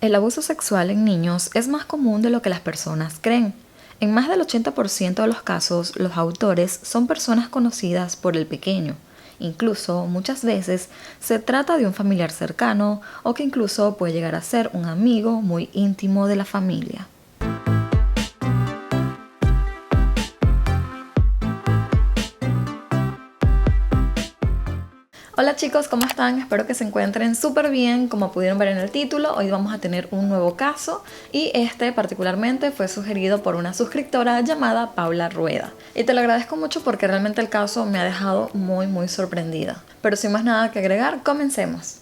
El abuso sexual en niños es más común de lo que las personas creen. En más del 80% de los casos, los autores son personas conocidas por el pequeño. Incluso, muchas veces, se trata de un familiar cercano o que incluso puede llegar a ser un amigo muy íntimo de la familia. Hola chicos, ¿cómo están? Espero que se encuentren súper bien. Como pudieron ver en el título, hoy vamos a tener un nuevo caso y este particularmente fue sugerido por una suscriptora llamada Paula Rueda. Y te lo agradezco mucho porque realmente el caso me ha dejado muy sorprendida. Pero sin más nada que agregar, comencemos.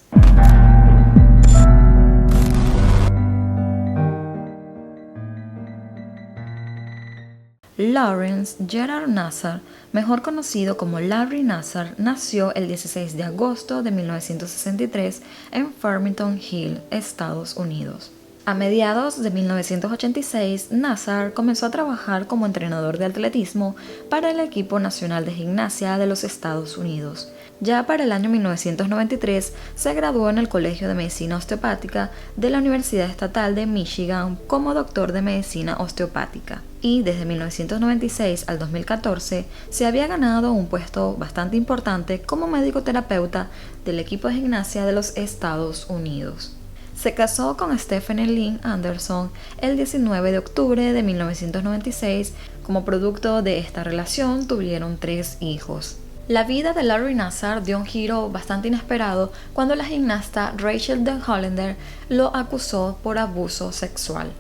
Lawrence Gerard Nassar, mejor conocido como Larry Nassar, nació el 16 de agosto de 1963 en Farmington Hill, Estados Unidos. A mediados de 1986, Nassar comenzó a trabajar como entrenador de atletismo para el equipo nacional de gimnasia de los Estados Unidos. Ya para el año 1993 se graduó en el Colegio de Medicina Osteopática de la Universidad Estatal de Michigan como doctor de medicina osteopática. Y desde 1996 al 2014 se había ganado un puesto bastante importante como médico terapeuta del equipo de gimnasia de los Estados Unidos. Se casó con Stephanie Lynn Anderson el 19 de octubre de 1996. Como producto de esta relación tuvieron 3 hijos. La vida de Larry Nassar dio un giro bastante inesperado cuando la gimnasta Rachel Den Hollander lo acusó por abuso sexual.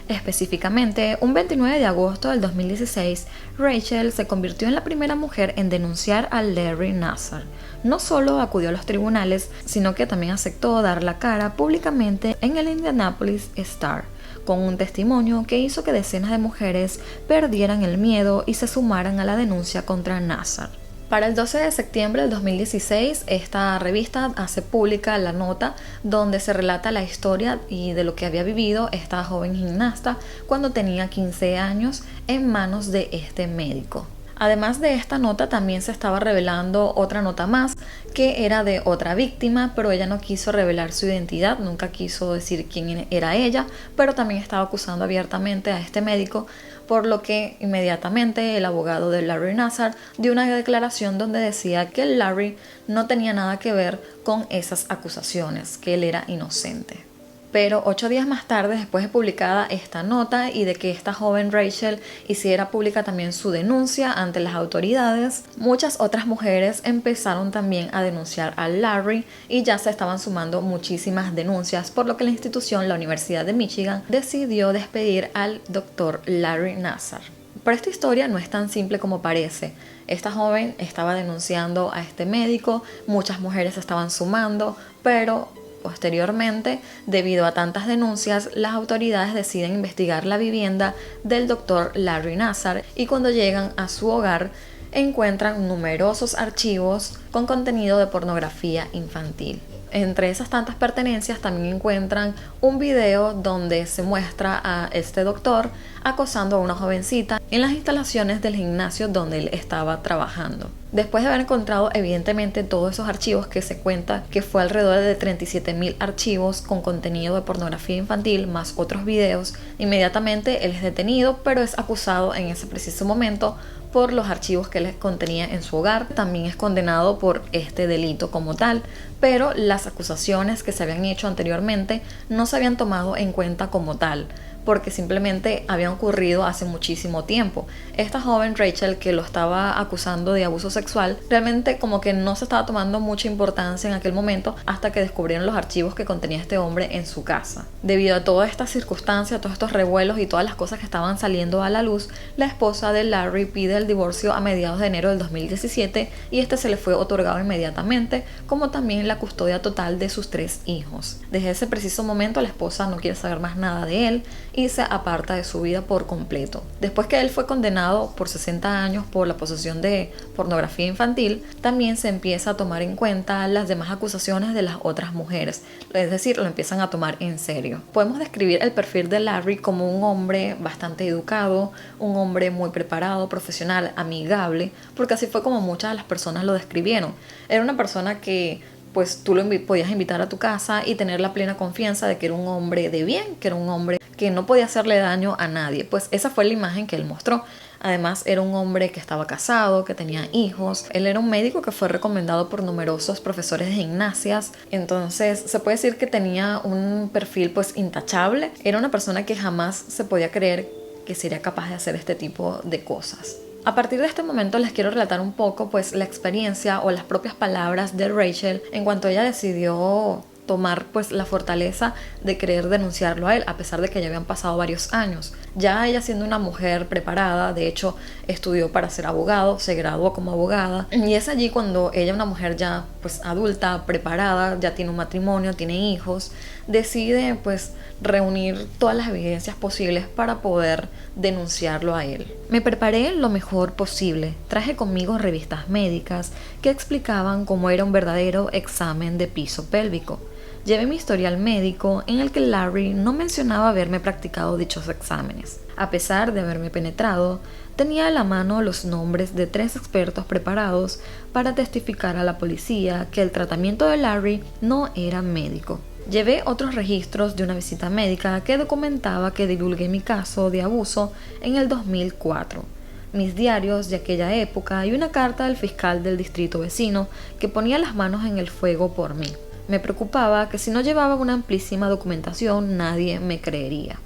Específicamente, un 29 de agosto del 2016, Rachel se convirtió en la primera mujer en denunciar a Larry Nassar. No solo acudió a los tribunales, sino que también aceptó dar la cara públicamente en el Indianapolis Star, con un testimonio que hizo que decenas de mujeres perdieran el miedo y se sumaran a la denuncia contra Nassar. Para el 12 de septiembre del 2016, esta revista hace pública la nota donde se relata la historia y de lo que había vivido esta joven gimnasta cuando tenía 15 años en manos de este médico. Además de esta nota, también se estaba revelando otra nota más que era de otra víctima, pero ella no quiso revelar su identidad, nunca quiso decir quién era ella, pero también estaba acusando abiertamente a este médico, por lo que inmediatamente el abogado de Larry Nassar dio una declaración donde decía que Larry no tenía nada que ver con esas acusaciones, que él era inocente. Pero 8 días más tarde, después de publicada esta nota y de que esta joven Rachel hiciera pública también su denuncia ante las autoridades, muchas otras mujeres empezaron también a denunciar a Larry y ya se estaban sumando muchísimas denuncias, por lo que la institución, la Universidad de Michigan, decidió despedir al doctor Larry Nassar. Pero esta historia no es tan simple como parece. Esta joven estaba denunciando a este médico, muchas mujeres se estaban sumando, pero posteriormente, debido a tantas denuncias, las autoridades deciden investigar la vivienda del doctor Larry Nassar y cuando llegan a su hogar encuentran numerosos archivos con contenido de pornografía infantil. Entre esas tantas pertenencias también encuentran un video donde se muestra a este doctor acosando a una jovencita en las instalaciones del gimnasio donde él estaba trabajando. Después de haber encontrado evidentemente todos esos archivos, que se cuenta que fue alrededor de 37,000 archivos con contenido de pornografía infantil más otros videos, inmediatamente él es detenido, pero es acusado en ese preciso momento por los archivos que él contenía en su hogar. También es condenado por este delito como tal, pero las acusaciones que se habían hecho anteriormente no se habían tomado en cuenta como tal, porque simplemente habían ocurrido hace muchísimo tiempo. Esta joven Rachel, que lo estaba acusando de abuso sexual, realmente como que no se estaba tomando mucha importancia en aquel momento hasta que descubrieron los archivos que contenía este hombre en su casa. Debido a todas estas circunstancias, todos estos revuelos y todas las cosas que estaban saliendo a la luz, la esposa de Larry pide el divorcio a mediados de enero del 2017 y este se le fue otorgado inmediatamente, como también la custodia total de sus 3 hijos. Desde ese preciso momento la esposa no quiere saber más nada de él y se aparta de su vida por completo. Después que él fue condenado por 60 años por la posesión de pornografía infantil, también se empieza a tomar en cuenta las demás acusaciones de las otras mujeres, es decir, lo empiezan a tomar en serio. Podemos describir el perfil de Larry como un hombre bastante educado, un hombre muy preparado, profesional, amigable, porque así fue como muchas de las personas lo describieron. Era una persona que pues tú podías invitar a tu casa y tener la plena confianza de que era un hombre de bien, que era un hombre que no podía hacerle daño a nadie. Pues esa fue la imagen que él mostró. Además era un hombre que estaba casado, que tenía hijos. Él era un médico que fue recomendado por numerosos profesores de gimnasias. Entonces se puede decir que tenía un perfil pues intachable. Era una persona que jamás se podía creer que sería capaz de hacer este tipo de cosas. A partir de este momento les quiero relatar un poco pues la experiencia o las propias palabras de Rachel en cuanto ella decidió tomar pues la fortaleza de querer denunciarlo a él, a pesar de que ya habían pasado varios años. Ya ella, siendo una mujer preparada, de hecho estudió para ser abogado, se graduó como abogada, y es allí cuando ella, una mujer ya pues adulta, preparada, ya tiene un matrimonio, tiene hijos, decide pues reunir todas las evidencias posibles para poder denunciarlo a él. Me preparé lo mejor posible. Traje conmigo revistas médicas que explicaban cómo era un verdadero examen de piso pélvico. Llevé mi historial médico en el que Larry no mencionaba haberme practicado dichos exámenes. A pesar de haberme penetrado, tenía a la mano los nombres de 3 expertos preparados para testificar a la policía que el tratamiento de Larry no era médico. Llevé otros registros de una visita médica que documentaba que divulgué mi caso de abuso en el 2004, mis diarios de aquella época y una carta del fiscal del distrito vecino que ponía las manos en el fuego por mí. Me preocupaba que si no llevaba una amplísima documentación nadie me creería.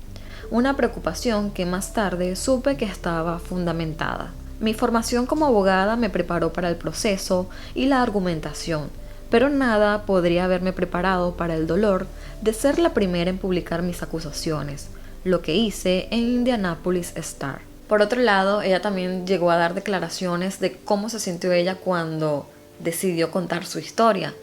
Una preocupación que más tarde supe que estaba fundamentada. Mi formación como abogada me preparó para el proceso y la argumentación, pero nada podría haberme preparado para el dolor de ser la primera en publicar mis acusaciones, lo que hice en Indianapolis Star. Por otro lado, ella también llegó a dar declaraciones de cómo se sintió ella cuando decidió contar su historia.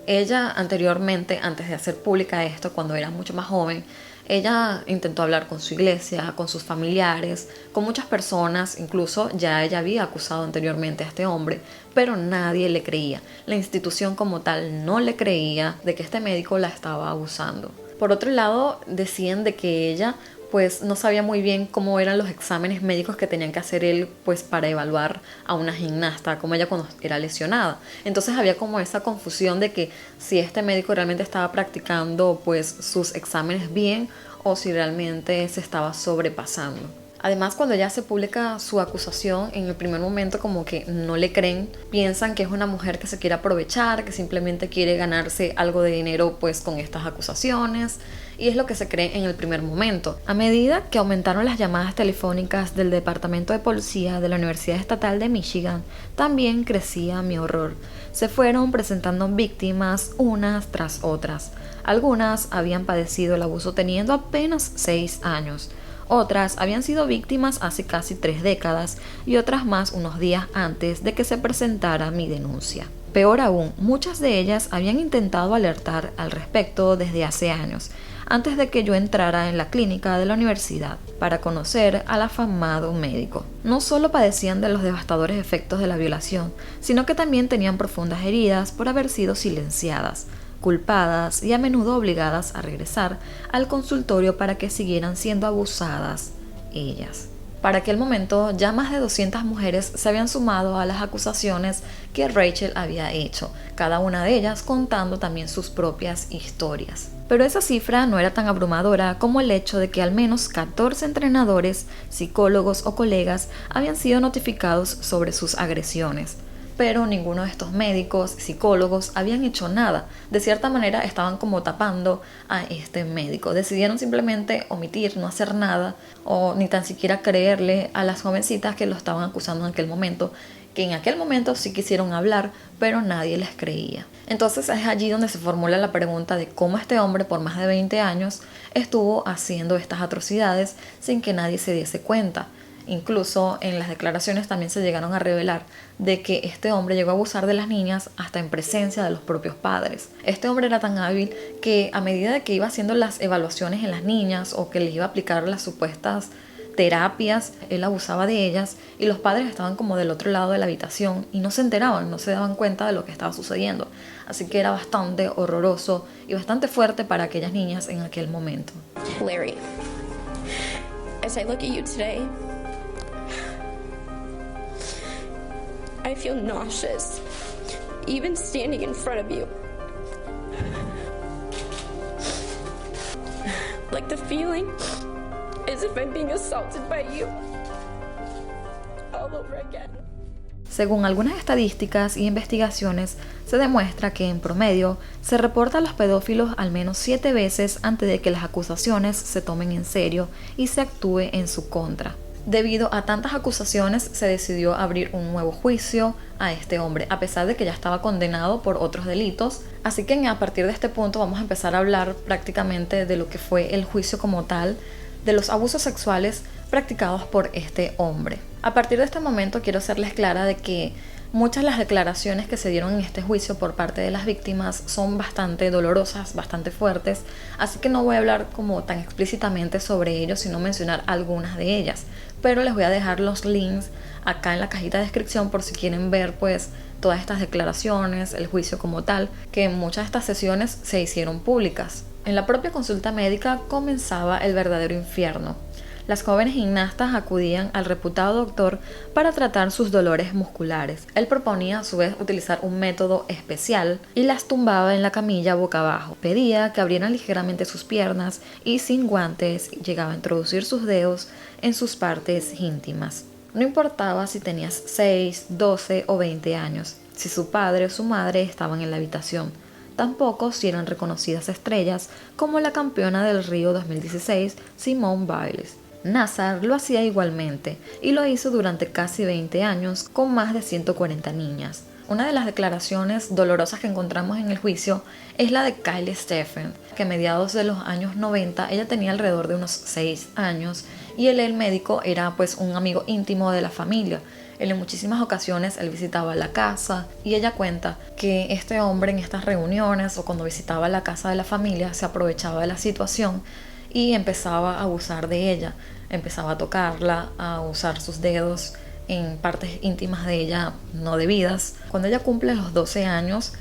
Ella anteriormente, antes de hacer pública esto, cuando era mucho más joven, ella intentó hablar con su iglesia, con sus familiares, con muchas personas, incluso ya ella había acusado anteriormente a este hombre, pero nadie le creía. La institución como tal no le creía de que este médico la estaba abusando. Por otro lado, decían de que ella pues no sabía muy bien cómo eran los exámenes médicos que tenían que hacer él pues para evaluar a una gimnasta, como ella cuando era lesionada. Entonces había como esa confusión de que si este médico realmente estaba practicando pues sus exámenes bien o si realmente se estaba sobrepasando. Además, cuando ella se publica su acusación, en el primer momento como que no le creen, piensan que es una mujer que se quiere aprovechar, que simplemente quiere ganarse algo de dinero pues con estas acusaciones, y es lo que se cree en el primer momento. A medida que aumentaron las llamadas telefónicas del Departamento de Policía de la Universidad Estatal de Michigan, también crecía mi horror. Se fueron presentando víctimas unas tras otras. Algunas habían padecido el abuso teniendo apenas 6 años. Otras habían sido víctimas hace casi 3 décadas y otras más unos días antes de que se presentara mi denuncia. Peor aún, muchas de ellas habían intentado alertar al respecto desde hace años, antes de que yo entrara en la clínica de la universidad para conocer al afamado médico. No solo padecían de los devastadores efectos de la violación, sino que también tenían profundas heridas por haber sido silenciadas, culpadas y a menudo obligadas a regresar al consultorio para que siguieran siendo abusadas ellas. Para aquel momento ya más de 200 mujeres se habían sumado a las acusaciones que Rachel había hecho, cada una de ellas contando también sus propias historias. Pero esa cifra no era tan abrumadora como el hecho de que al menos 14 entrenadores, psicólogos o colegas habían sido notificados sobre sus agresiones. Pero ninguno de estos médicos, psicólogos, habían hecho nada. De cierta manera estaban como tapando a este médico. Decidieron simplemente omitir, no hacer nada, o ni tan siquiera creerle a las jovencitas que lo estaban acusando en aquel momento, que en aquel momento sí quisieron hablar, pero nadie les creía. Entonces es allí donde se formula la pregunta de cómo este hombre por más de 20 años estuvo haciendo estas atrocidades sin que nadie se diese cuenta. Incluso en las declaraciones también se llegaron a revelar de que este hombre llegó a abusar de las niñas hasta en presencia de los propios padres. Este hombre era tan hábil que a medida de que iba haciendo las evaluaciones en las niñas o que les iba a aplicar las supuestas terapias, él abusaba de ellas y los padres estaban como del otro lado de la habitación y no se enteraban, no se daban cuenta de lo que estaba sucediendo. Así que era bastante horroroso y bastante fuerte para aquellas niñas en aquel momento. Larry, as I look at you today, I feel nauseous, even standing in front of you. Like the feeling as if I'm being assaulted by you all over again. Según algunas estadísticas y investigaciones, se demuestra que en promedio se reporta a los pedófilos al menos 7 veces antes de que las acusaciones se tomen en serio y se actúe en su contra. Debido a tantas acusaciones, se decidió abrir un nuevo juicio a este hombre, a pesar de que ya estaba condenado por otros delitos. Así que a partir de este punto vamos a empezar a hablar prácticamente de lo que fue el juicio como tal, de los abusos sexuales practicados por este hombre. A partir de este momento quiero serles clara de que muchas de las declaraciones que se dieron en este juicio por parte de las víctimas son bastante dolorosas, bastante fuertes, así que no voy a hablar como tan explícitamente sobre ello, sino mencionar algunas de ellas, pero les voy a dejar los links acá en la cajita de descripción por si quieren ver pues todas estas declaraciones, el juicio como tal, que en muchas de estas sesiones se hicieron públicas. En la propia consulta médica comenzaba el verdadero infierno. Las jóvenes gimnastas acudían al reputado doctor para tratar sus dolores musculares. Él proponía a su vez utilizar un método especial y las tumbaba en la camilla boca abajo. Pedía que abrieran ligeramente sus piernas y sin guantes llegaba a introducir sus dedos en sus partes íntimas. No importaba si tenías 6, 12 o 20 años, si su padre o su madre estaban en la habitación. Tampoco si eran reconocidas estrellas como la campeona del Río 2016, Simone Biles. Nassar lo hacía igualmente y lo hizo durante casi 20 años con más de 140 niñas. Una de las declaraciones dolorosas que encontramos en el juicio es la de Kylie Stephen, que a mediados de los años 90 ella tenía alrededor de unos 6 años y el médico era pues un amigo íntimo de la familia. En muchísimas ocasiones él visitaba la casa y ella cuenta que este hombre en estas reuniones o cuando visitaba la casa de la familia se aprovechaba de la situación y empezaba a abusar de ella, empezaba a tocarla, a usar sus dedos en partes íntimas de ella no debidas. Cuando ella cumple los 12 años,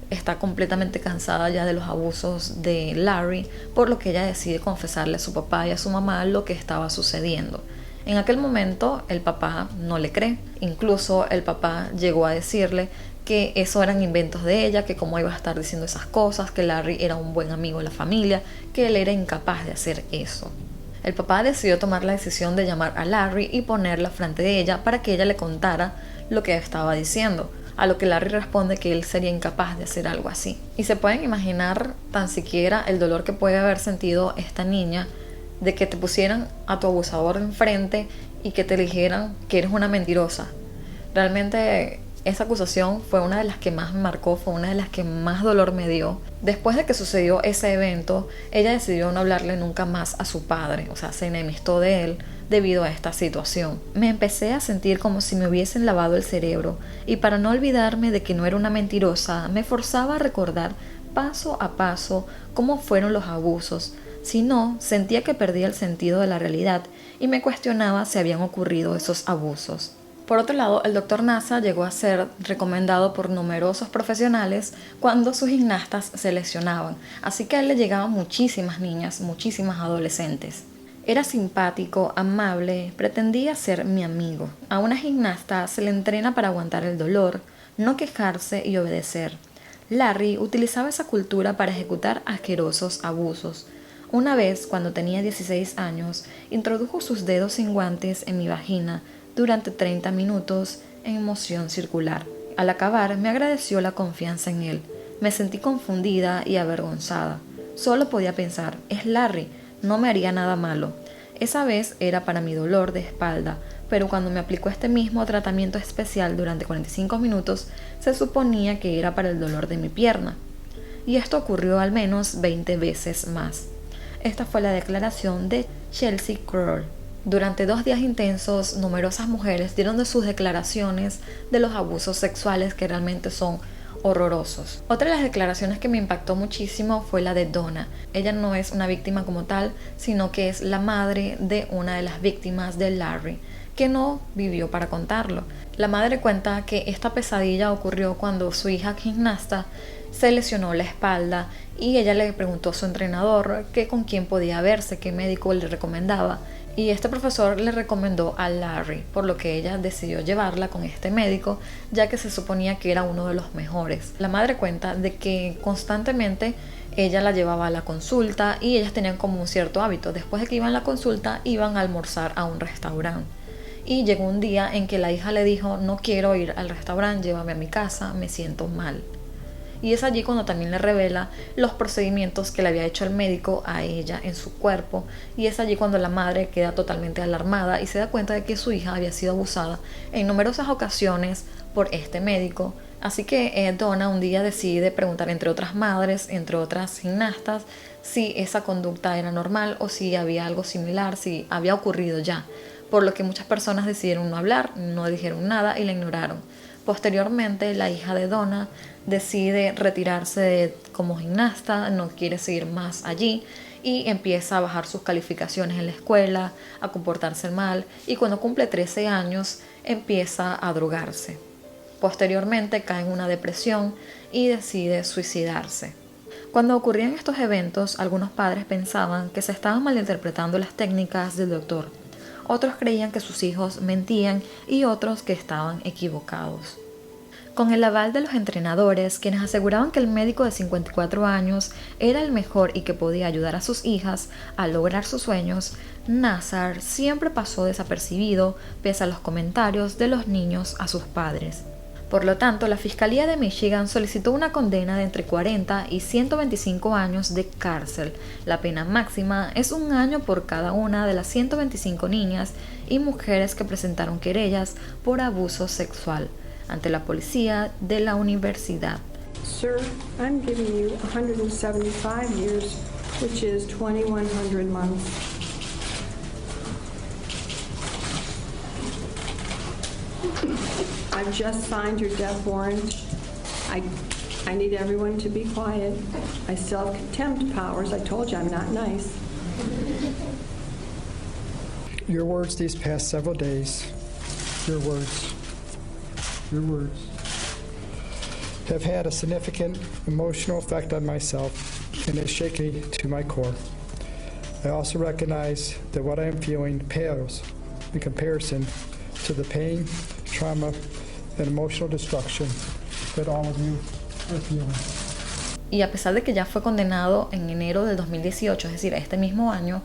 está completamente cansada ya de los abusos de Larry, por lo que ella decide confesarle a su papá y a su mamá lo que estaba sucediendo. En aquel momento el papá no le cree, incluso el papá llegó a decirle que eso eran inventos de ella, que cómo iba a estar diciendo esas cosas, que Larry era un buen amigo de la familia, que él era incapaz de hacer eso. El papá decidió tomar la decisión de llamar a Larry y ponerla frente de ella para que ella le contara lo que estaba diciendo, a lo que Larry responde que él sería incapaz de hacer algo así. Y se pueden imaginar tan siquiera el dolor que puede haber sentido esta niña de que te pusieran a tu abusador enfrente y que te dijeran que eres una mentirosa. Realmente esa acusación fue una de las que más me marcó, fue una de las que más dolor me dio. Después de que sucedió ese evento, ella decidió no hablarle nunca más a su padre, o sea, se enemistó de él debido a esta situación. Me empecé a sentir como si me hubiesen lavado el cerebro y para no olvidarme de que no era una mentirosa, me forzaba a recordar paso a paso cómo fueron los abusos. Si no, sentía que perdía el sentido de la realidad y me cuestionaba si habían ocurrido esos abusos. Por otro lado, el Dr. Nassar llegó a ser recomendado por numerosos profesionales cuando sus gimnastas se lesionaban, así que a él le llegaban muchísimas niñas, muchísimas adolescentes. Era simpático, amable, pretendía ser mi amigo. A una gimnasta se le entrena para aguantar el dolor, no quejarse y obedecer. Larry utilizaba esa cultura para ejecutar asquerosos abusos. Una vez, cuando tenía 16 años, introdujo sus dedos sin guantes en mi vagina durante 30 minutos en moción circular. Al acabar, me agradeció la confianza en él. Me sentí confundida y avergonzada. Solo podía pensar, es Larry, no me haría nada malo. Esa vez era para mi dolor de espalda, pero cuando me aplicó este mismo tratamiento especial durante 45 minutos, se suponía que era para el dolor de mi pierna. Y esto ocurrió al menos 20 veces más. Esta fue la declaración de Chelsea Kroll. Durante 2 días intensos, numerosas mujeres dieron de sus declaraciones de los abusos sexuales que realmente son horrorosos. Otra de las declaraciones que me impactó muchísimo fue la de Donna. Ella no es una víctima como tal, sino que es la madre de una de las víctimas de Larry, que no vivió para contarlo. La madre cuenta que esta pesadilla ocurrió cuando su hija gimnasta se lesionó la espalda y ella le preguntó a su entrenador que con quién podía verse, qué médico le recomendaba. Y este profesor le recomendó a Larry, por lo que ella decidió llevarla con este médico, ya que se suponía que era uno de los mejores. La madre cuenta de que constantemente ella la llevaba a la consulta y ellas tenían como un cierto hábito. Después de que iban a la consulta, iban a almorzar a un restaurante. Y llegó un día en que la hija le dijo: no quiero ir al restaurante, llévame a mi casa, me siento mal. Y es allí cuando también le revela los procedimientos que le había hecho el médico a ella en su cuerpo. Y es allí cuando la madre queda totalmente alarmada y se da cuenta de que su hija había sido abusada en numerosas ocasiones por este médico. Así que Donna un día decide preguntar entre otras madres, entre otras gimnastas, si esa conducta era normal o si había algo similar, si había ocurrido ya. Por lo que muchas personas decidieron no hablar, no dijeron nada y la ignoraron. Posteriormente, la hija de Donna decide retirarse como gimnasta, no quiere seguir más allí y empieza a bajar sus calificaciones en la escuela, a comportarse mal, y cuando cumple 13 años empieza a drogarse. Posteriormente cae en una depresión y decide suicidarse. Cuando ocurrían estos eventos, algunos padres pensaban que se estaban malinterpretando las técnicas del doctor. Otros creían que sus hijos mentían y otros que estaban equivocados. Con el aval de los entrenadores, quienes aseguraban que el médico de 54 años era el mejor y que podía ayudar a sus hijas a lograr sus sueños, Nassar siempre pasó desapercibido pese a los comentarios de los niños a sus padres. Por lo tanto, la Fiscalía de Michigan solicitó una condena de entre 40 y 125 años de cárcel. La pena máxima es 1 año por cada una de las 125 niñas y mujeres que presentaron querellas por abuso sexual ante la policía de la universidad. Sir, I'm giving you 175 years, which is 2,100 months. I've just signed your death warrant. I need everyone to be quiet. I still have contempt powers. I told you I'm not nice. Your words these past several days, your words have had a significant emotional effect on myself and is shaky to my core. I also recognize that what I am feeling pales in comparison to the pain, trauma, and emotional destruction that all of you are feeling. Y a pesar de que ya fue condenado en enero del 2018, es decir, este mismo año,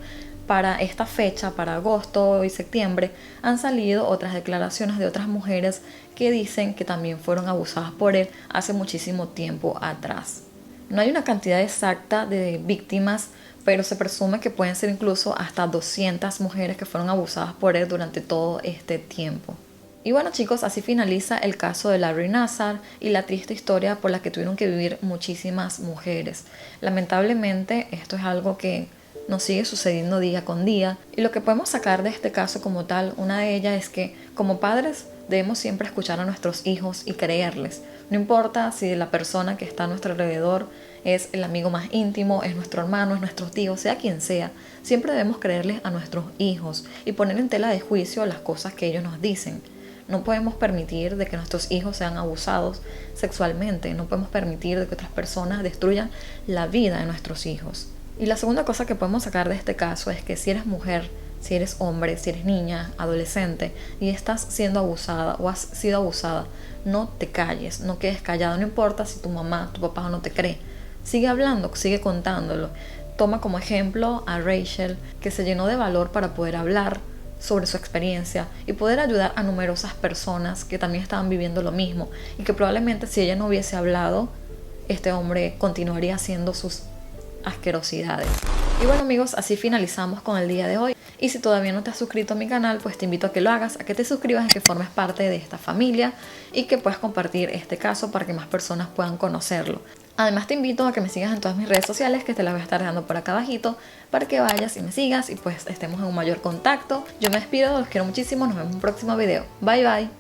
para esta fecha, para agosto y septiembre, han salido otras declaraciones de otras mujeres que dicen que también fueron abusadas por él hace muchísimo tiempo atrás. No hay una cantidad exacta de víctimas, pero se presume que pueden ser incluso hasta 200 mujeres que fueron abusadas por él durante todo este tiempo. Y bueno, chicos, así finaliza el caso de Larry Nassar y la triste historia por la que tuvieron que vivir muchísimas mujeres. Lamentablemente, esto es algo que nos sigue sucediendo día con día, y lo que podemos sacar de este caso como tal, una de ellas es que como padres debemos siempre escuchar a nuestros hijos y creerles. No importa si la persona que está a nuestro alrededor es el amigo más íntimo, es nuestro hermano, es nuestro tío, sea quien sea, siempre debemos creerles a nuestros hijos y poner en tela de juicio las cosas que ellos nos dicen. No podemos permitir de que nuestros hijos sean abusados sexualmente, no podemos permitir de que otras personas destruyan la vida de nuestros hijos. Y la segunda cosa que podemos sacar de este caso es que si eres mujer, si eres hombre, si eres niña, adolescente y estás siendo abusada o has sido abusada, no te calles, no quedes callado, no importa si tu mamá, tu papá no te cree. Sigue hablando, sigue contándolo. Toma como ejemplo a Rachel, que se llenó de valor para poder hablar sobre su experiencia y poder ayudar a numerosas personas que también estaban viviendo lo mismo, y que probablemente si ella no hubiese hablado, este hombre continuaría haciendo sus asquerosidades. Y bueno, amigos, así finalizamos con el día de hoy. Y si todavía no te has suscrito a mi canal, pues te invito a que lo hagas, a que te suscribas y que formes parte de esta familia y que puedas compartir este caso para que más personas puedan conocerlo. Además te invito a que me sigas en todas mis redes sociales, que te las voy a estar dejando por acá abajito, para que vayas y me sigas y pues estemos en un mayor contacto. Yo me despido, los quiero muchísimo, nos vemos en un próximo video. Bye bye.